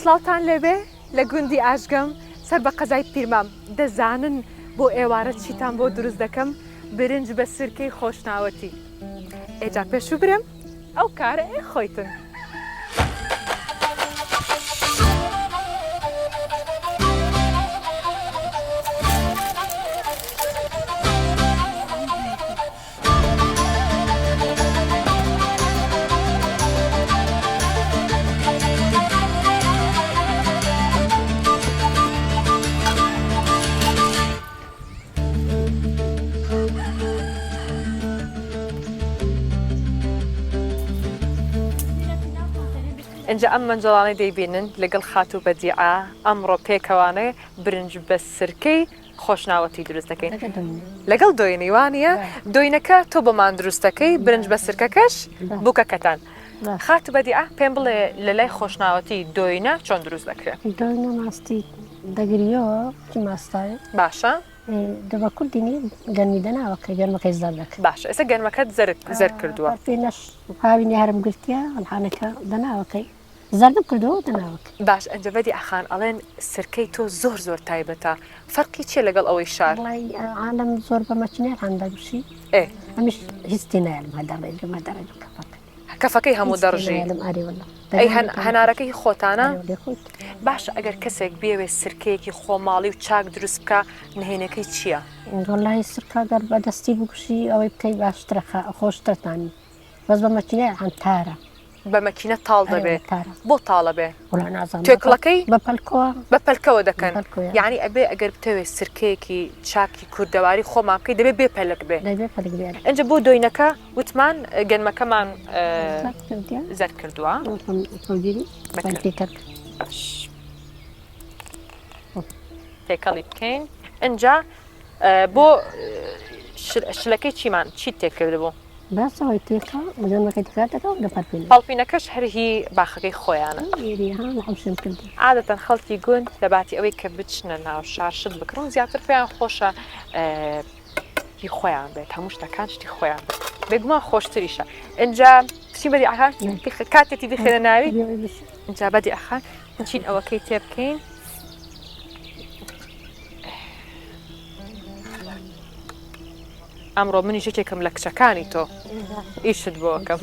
سڵاوتان لەبێ لە گوندی ئاژگەم سەر بە قەزای پیرمام دەزانن بۆ ئێوارە چیتان بۆ دروست دەکەم برنج بە سرکەی خۆشناوەتی ئێجا پێشوو برم ئەو کارە خۆیتن. ئەنجا ئەم منجەڵانەی دەیبینن لەگەڵ خاتوو بەدیعە ئەمڕۆ پێکەوانەیە برنج بە سرکەی خۆشناوەتی دروست دەکەین لەگەڵ دۆینەی وانە دۆینەکە تۆ بۆمان دروستەکەی برنج بە سرکەکەش بووکەکەتان خاتوو بەدیعە پێم بڵێ لە لای خۆشناوەتی دۆینە چۆن دروست دەکرێت؟ دۆینە ماستی دەگریەوە چی ماستایە باشە دەبە کوردینی گەرمی دەناوەکە گەرمەکەی زەر دەکەن باشە ئێستا گەرمەکەت زەر کردووە پێنەش هاوینی هەرم گرتیە ئەلحانەکە دەناوەکەی زەردم کردەوە دەناوەکە باش ئەنجە بەدی ئەخان ئەڵێن سرکەی تۆ زۆر زۆر تایبەتە فەرقی چیە لەگەڵ ئەوەی شار؟ عالم زۆر بە مەچنێر هەندەگوشی ئەمیش هیچی نایلم هەداڵێ مەدارێت کەفەکەی هەموو دەڕژی ئەی هەنارەکەی خۆتانە باش ئەگەر کەسێک بێوێ سرکەیەکی خۆماڵی و چاک دروست بکە نهێنەکەی چییە؟ وەڵای سرکەگەر بەدەستی بکوشی ئەوەی بکەی باشترە خۆشترتانی بەس بە مەچینە هەنتارە بە مەکینە تاڵ دەبێت بۆ تاڵە بێ توێکڵەکەی بە پەلکەوە دەکەن یعنی ئەبێ ئەگەر بتەوێت سرکەیەکی چاکی کوردەواری خۆمان بکەی دەبێت بێ پەلک بێ ئەنجە بۆ دۆینەکە وتمان گەنمەکەمان زەر کردووە تێکەڵی بکەین ئەنجا بۆ شلەکەی چیمان چیت تێکردبوو؟ باسەوەی تێکە مدەمەکەی تکاتەکە دەپەرپێن پاڵپینەکەش هەرهی باخەکەی خۆیانە عادەتەن خەڵکی گوند لە باتی ئەوەی کە بچنە ناو شارشت بکڕن زیاتر پێیان خۆشە هی خۆیان بێت هەموو شتەکان شتی خۆیان بێت بێگومان خۆشتریشە ئەنجا بچین بەدی ئاخان کاتێکی بخێنە ناوی ئەنجا بەدی ئاخان چین ئەوەکەی تێ بکەین ئەمڕۆ منی شتێکم لە کچەکانی تۆ ئیشت بۆکەم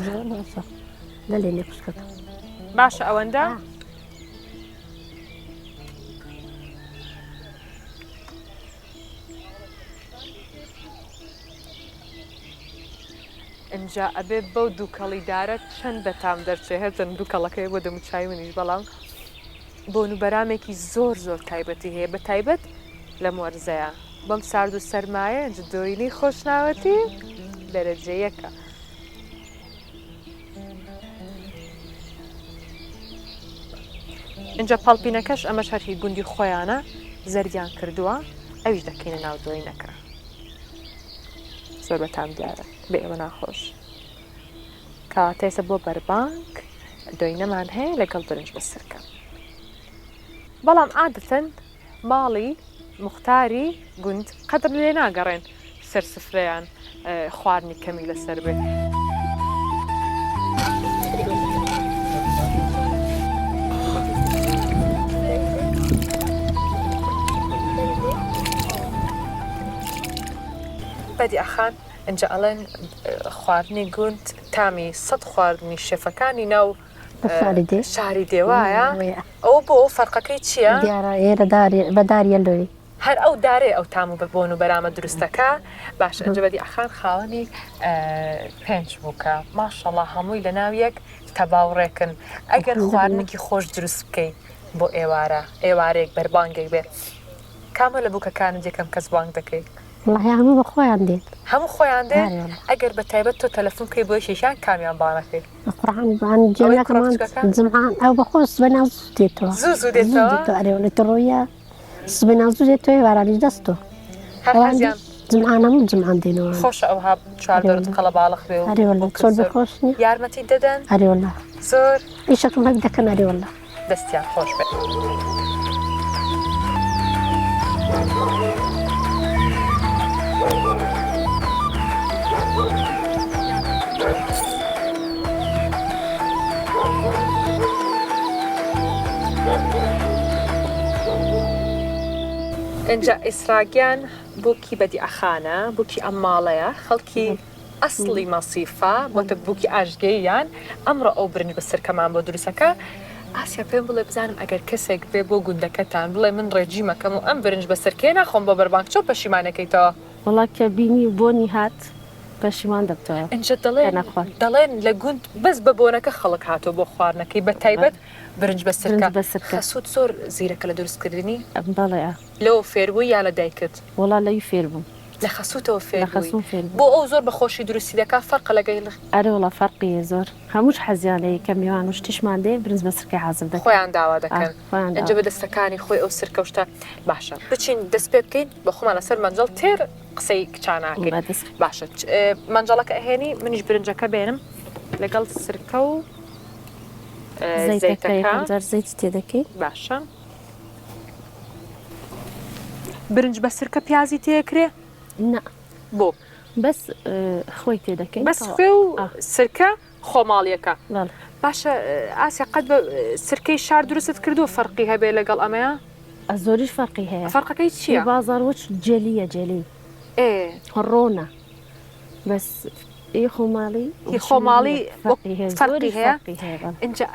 باشە ئەوەندە ئەنجا ئەبێ بەو دووکەڵیدارە چەند بەتام دەرچێ هەرچەند دووکەڵەکەی بۆ دەموچای منیش بەڵام بۆ نوبەرامێکی زۆر زۆر تایبەتی هەیە بە تایبەت لە مۆرزەیە بەم سارد و سەرمایە دۆینەی خۆشناوەتی دەرەجەیەکە اینجا پاڵپینەکەش ئەمەش هەرهی گوندی خۆیانە زەریان کردووە ئەویش دەکەینە ناو دۆینەکە زۆر بەتام دیارە بێ ئێوە ناخۆش کاتێسە بۆ بەربانک دۆینەمان هەیە لەگەڵ برنج بە سرکە بەڵام عادەتەن ماڵی مختاری گوند قەدر لێ ناگەڕێن سەر سفرەیان خواردنی کەمی لەسەر بێت بەدی ئەخان ئەنجا ئەڵێن خواردنی گوند تامی 100 خواردنی شێفەکانی ناو شاری دێوایە ئەو بۆ فەرقەکەی چییە؟ بەداریە لۆی هەر ئەو دارێ ئەو تام و بەبوون و بەرامە دروستەکە باش ئەنجە بەدی ئەخان خاوەنی 5 بووکە ماشەڵڵا هەمووی لە ناو یەک تەواوڕێکن ئەگەر خواردنێکی خۆش دروست بکەی بۆ ئێوارێک بەربانگێک بێ کامە لە بووکەکانت یەکەم کەس بانگ دەکەیت والله هەموو بە خۆیان دێت هەموو خۆیان دێ ئەگەر بە تایبەت تۆ تەلەفۆن بکەی بۆ شێشان کامیان بانەکەی قڕان جێنەکەمان جمعان ئەو بەخۆ سبەنا زوو دێتەوە زوو دێتەوە ئەرێ ڕۆیە سبەنا زوو دێتەوە وارانی دەستۆ هەرزیان جمعانەمو جمعان دێنەوە خۆشە ئەوها چواردۆرت قەڵە باڵق بێ و ئەرێوەڵە چۆر بەخۆشنی یارمەتی دەدەن ئەرێوەڵە زۆر ئیشەکم هەک دەکەن ئەرێوەڵە دەستیان خۆش بێت ئەنجا ئیسراگیان بووکی بەدیعەخانە بووکی ئەم ماڵەیە خەڵکی ئەسڵی مەسیفا بۆتە بووکی ئاژگەیان ئەمڕۆ ئەو برنج بە سرکەمان بۆ دروستەکە ئاسیا پێم بڵێ بزانم ئەگەر کەسێک بێ بۆ گوندەکەتان بڵێ من ڕێجی مەکەم و ئەم برنج بە سرکێ ناخۆم بۆ بەربانگ چۆ پەشیمانەکەیتەوە وڵا کە بینی بۆنی هات پەشیمان دەبتەوە ئەنجە دەڵێن لە گوند بەس بە بۆنەکە خەڵک هاتۆ بۆ خواردنەکەی بە تایبەت برنج بە سرکە سوود زۆر زیرەکە لە دروستکردنی بەڵێ لەوە فێربووی یا لە دایکت وڵا لەوی فێر بووم لە خەسووتەوە فێر بۆ ئەو زۆر بەخۆشی دروستی دەکا فەرقە لەگەی ئەرێ وڵا فەرقیە زۆر هەمووش حەزیانەیە کە میوان و شتیشمان دێ برنج بە سرکەی حەزم دەکەن خۆیان داوا دەکەن ئەنجە بە دەستەکانی خۆی ئەو سرکە و شتە باشە بچین دەست پێ بکەین بە خۆمان لەسەر مەنجەڵ تێر قسەی کچاناکەین باشە مەنجەڵەکە ئەهێنی منیش برنجەکە بێنم لەگەڵ سرکە و زەیت تێدەکەی باشە برنج بە سرکە پیازی تێکرێ نه بۆ بەس خۆی تێدەکەین بەس خوێ و سرکە خۆماڵیەکە باشە ئاسیا قەت بە سرکەی شار دروست کردو فەرقی هەبێ لەگەڵ ئەمەیە زۆریش فەرقی هەیە فەرقەکەی چییە بازاڕوەچ جێلیە جێلی ڕۆنە بەس خۆماڵی فەرقی هەیە اینجا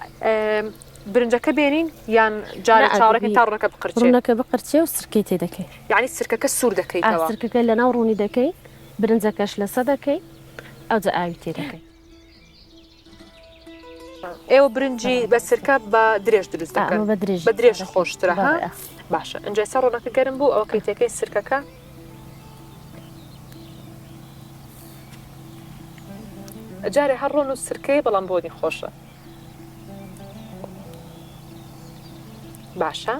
برنجەکە بێنین یان جارە چاڕەکەی تا ڕوونەکە بقرچێ ڕوونەکە بقرچێ و سرکەی تێدەکەی یعنی سرکەکە سوور دەکەیتەوە سرکەکە لە ناو ڕوونی دەکەی برنجەکەش لەسە دەکەی ئەوجا ئاوی تێدەکەی ئێوە برنجی بە سرکە بە درێژ دروست دەکەن بە درێژ خۆشترە ها باشە ئەنجا ئێستا ڕوونەکە گەرم بوو ئەوە کەیتەکەی سرکەکە جارێ هەر ڕۆن و سرکەی بەڵام بۆنی خۆشە باشە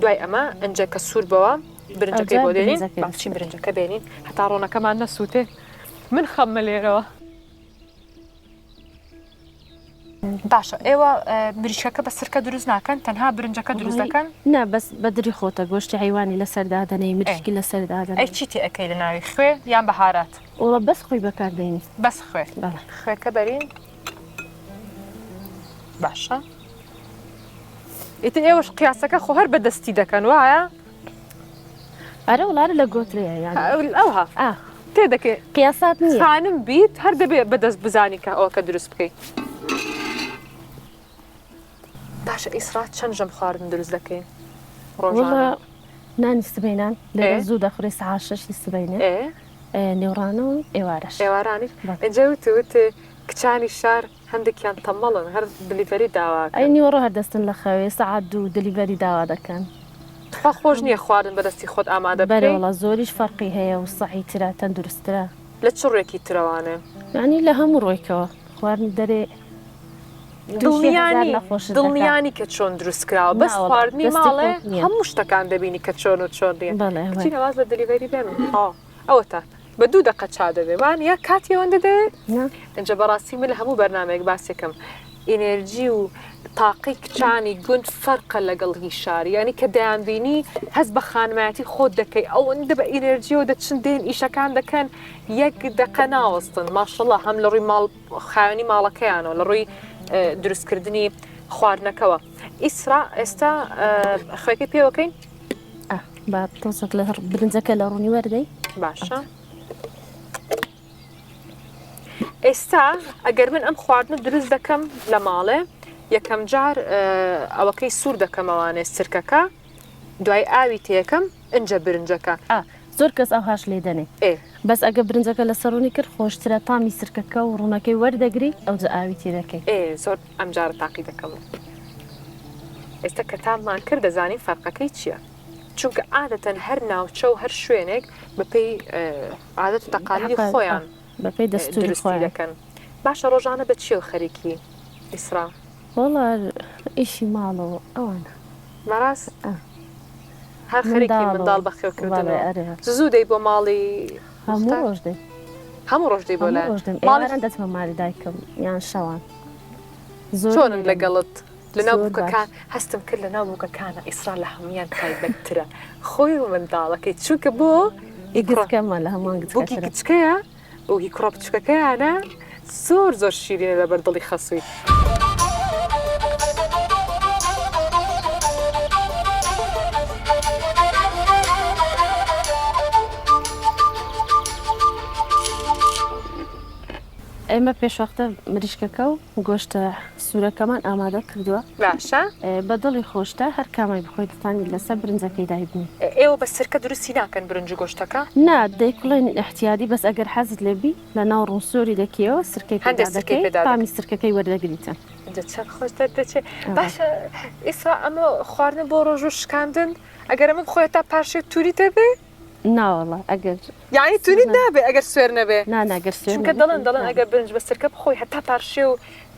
دوای ئەمە ئەنجە کە سوور بەوە برنجەکەی بۆ دێنین باچین برنجەکە بێنین هەتا ڕۆنەکەمان نەسووتێ من خەممە لێرەوە باشە ئێوە مریشەکە بە سرکە دروست ناکەن تەنها برنجەکە دروست دەکەن نا بەس بەدری خۆتە گۆشتی حیوانی لەسەردادەنەی مریشکی لەسەردادەن ئەی چیتی ئەەکەی لە ناوی خوێ یان بەهارات وڵە بەس خۆی بەکاردێنی بەس خوێ خوێکە بەرین باشە ئیتر ئێوەش قیاسەکە خۆ هەر بەدەستی دەکەن وایە ئەرە وڵارە لە گۆترەیە ئەوها تێدەکەی قیاسات خانم بیت هەر دەبێت بەدەست بزانی کە ئەوکە دروست بکەیت باشە ئیسرات چەند ژەم خواردن دروست دەکەین ڕۆژانە نانی سبەینان لێرە زوو دەخوڕی سەعات 6 سبەینە نێوڕانە و ئێوارانی ئەنجا وتت کچانی شار هەندێکیان تەمەڵن هەر دلیڤەری داواکەن ئەی نیوەڕۆ هەردەستن لە خەوێ سەعات 2 دلیڤەری داوا دەکەن خوا خۆش نییە خواردن بەدەستی خۆت ئامادە بەرەوەڵە زۆریش فەرقی هەیە و سەحیترا تەندروسترە لە چ ڕێکی ترەوانێ ینی لە هەموو ڕۆیکەوە خواردن دەرێ دڵنیانی کە چۆن دروستکراوە بەس خواردنی ماڵێ هەموو شتەکان دەبینی کە چۆن و چۆن نێواز بە دلیڤەری بێن ئەوە تا بە 2 دقە چا دەبێوان یا کاتی ئەوەندە دەوێت ئەنجە بەڕاستی من لە هەموو بەرنامەیەک باسێکم ئینێرجی و تاقی کچانی گوند فەرقە لەگەڵ هی شاری ینی کە دەیانبینی هەست بە خانمایەتی خۆت دەکەی ئەوەندە بە ئینێرجیەوە دەچن دێن ئیشەکان دەکەن 1 دقە ناوەستن ماشەڵڵا هەم لە ڕووی خاوێنی ماڵەکەیانەوە لە ڕووی دروستکردنی خواردنەکەەوە ئیسرا ئێستا خوێکی پێوەکەین با تۆسەک لە برنجەکە لە ڕوونی وەردەی باشە ئێستا ئەگەر من ئەم خواردنە دروست دەکەم لە ماڵێ یەکەم جار ئەوەکەی سوور دەکەمەوانێ سرکەکە دوای ئاوی تێکەم ئەنجە برنجەکە زۆر کەس ئەوهاش لێ دەنێ بەس ئەگە برنجەکە لە سەرڕوونی کرد خۆشترە تامی سرکەکە و ڕوونەکەی وەردەگری ئەو جا ئاوی تێدەکەی زۆر ئەم جارە تاقی دەکەم ئێستا کە تاممان کرد دەزانین فەرقەکەی چییە چونکە عادەتەن هەر ناوچە و هەر شوێنێک بەپێی عادەت و تەقالیدی خۆیان بەپێی دەستوری خۆیان دەکەن باشە ڕۆژانە بە چی خەریکی ئیسرا وەڵا ئیشی ماڵەوە ئەوانە مەڕاست هەر خەریکی منداڵ بەخێوکردن زوو دەی بۆ ماڵی هەموو ڕۆژ دەی هەموو ڕۆژ دەی بۆ لای ماڵیان دەچمە مالی دایکم یان شەوان چۆنن لەگەڵت لەناو بووکەکان هەستم کرد لەناو بووکەکانە ئیسرا لە هەمویان تایبەتترە خۆی و منداڵەکەی چووکە بۆ ئیگرکەمە لە هەمووان کچکەیە و هی کوڕە بچکەکەیانە زۆر زۆر شیرینە لە بەردڵی خەسووی ئێمە پێشوەختە مریشکەکە و گۆشتە سوورەکەمان ئامادە کردووە باشە بەدڵی خۆشتە هەر کامای بخۆی دەتانی لەسەر برنجەکەی دایبنی ئێوە بە سرکە دروستی ناکەن برنج گۆشتەکە نا دەیکڵێن احتیادی بەس ئەگەر حەزت لێبی لە ناو ڕووسۆری دەکیەوە سرکەی پێدەکەی تامی سرکەکەی وەردەگریتن چەند خۆش دەچێت باشە ئیسرا ئەمە خواردن بۆ ڕۆژ و شکاندن ئەگەر ئەمە بخۆیە تا پاشێ تووری دەبێ ناوەڵە ئەگەر یعنی تووری نابێ ئەگەر سوێر نەبێ ناناگەر چونکە دەڵێن ئەگەر برنج بە سرکە بخۆی هەتا پارشێ و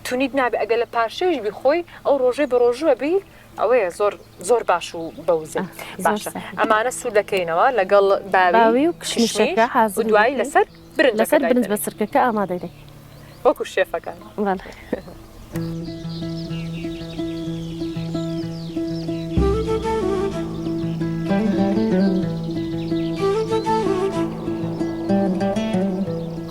تونیت نابێ ئەگەر لە پارشێش بیخۆی ئەو ڕۆژێ بە ڕۆژوە بی ئەوەیە زۆر باش و بەوزە باشە ئەمانە سوور دەکەینەوە لەگەڵ باوی و کشمیشەکە حازر دوایی لەسەر برنج بە سرکەکە ئامادە دەکەی وەکو شێفەکان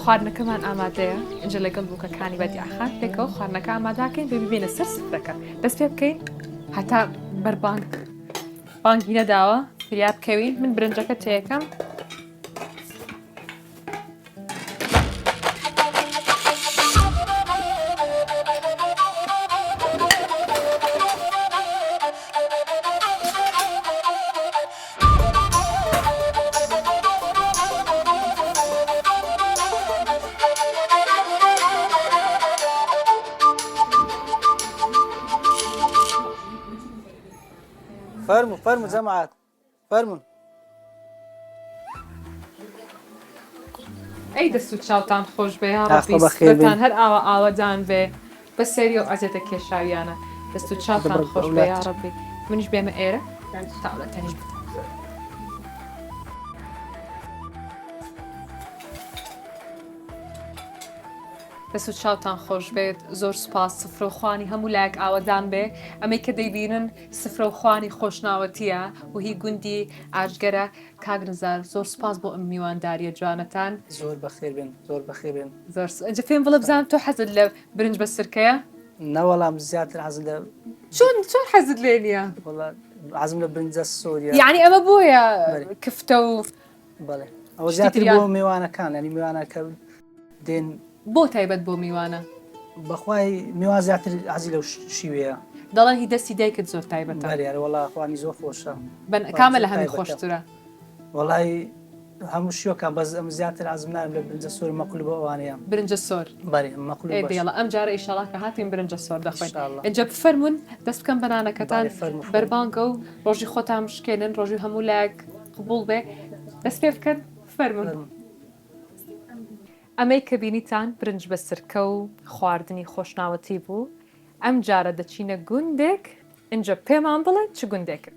خواردنەکەمان ئامادەیە ئەجا لەگەڵ بووکەکانی بەدیاخان پێکەوە خواردنەکە ئاماداکەین ببینە سەر سفرەکە دەست پێ بکەین هەتا بەربانگ بانگی نەداوە فریاد بکەوین من برنجەکە تێیەکەم فرموا جماعات فرموا ئەی دەست و چاوتان خۆش بێ ڕابیستان هەر ئاوەدان بێ بە سەری و ئازێتە کێشاویانە دەست و چاوتان خۆش بێ ڕەبی منیش بێمە ئێرە تاڵەتەنیش دەست و چاوتان خۆش بێت زۆر سوپاس سفرەوخوانی هەموو لایەک ئاوەدان بێ ئەمەی کە دەیبینن سفرەوخوانی خۆشناوەتیە و هی گوندی ئاژگەرە کاگنزار زۆر سوپاس بۆ ئەم میوانداریە جوانەتان زۆر بەخێر بێن زۆر بەخێر بێن زۆر ئەنجە پێم بڵێ بزانم تۆ حەزت لە برنج بە سرکەیە نەوەڵام زیاتر حەز لە چۆن حەزت لێ نییە حەزم لە برنجە سۆریە یعنی ئەمە بۆیە کفتە و بەڵێ ئەوە زیاتر بۆ میوانەکان ینی میوانەکە دێن بۆ تایبەت بۆ میوانە بەخوای میوان زیاتر حەزی لەو شیوەیە دەڵێن هی دەستی دایکت زۆر تایبەتە وەڵا خوانی زۆر خۆشە کامە لە هەمی خۆشترە وەڵای هەموو شیوەکان بەس ئەم زیاتر حەزم نارم لە برنجە سۆر مەقول بۆ ئەوانەیە برنجە سۆر دێڵە ئەم جارە ئیشەڵا کە هاتین برنجە سۆر دەخوێن ئەنجە بفەرمون دەست بکەم بەنانەکەتان بەربانگە و ڕۆژی خۆتان بشکێنن ڕۆژی هەموو لایەک قبول بێ دەست پێ بکەن فەرمون ئەمەی کە بینیتان برنج بە سرکە و خواردنی خۆشناوەتی بوو ئەم جارە دەچینە گوندێک اینجا پێمان بڵێ چ گوندێکە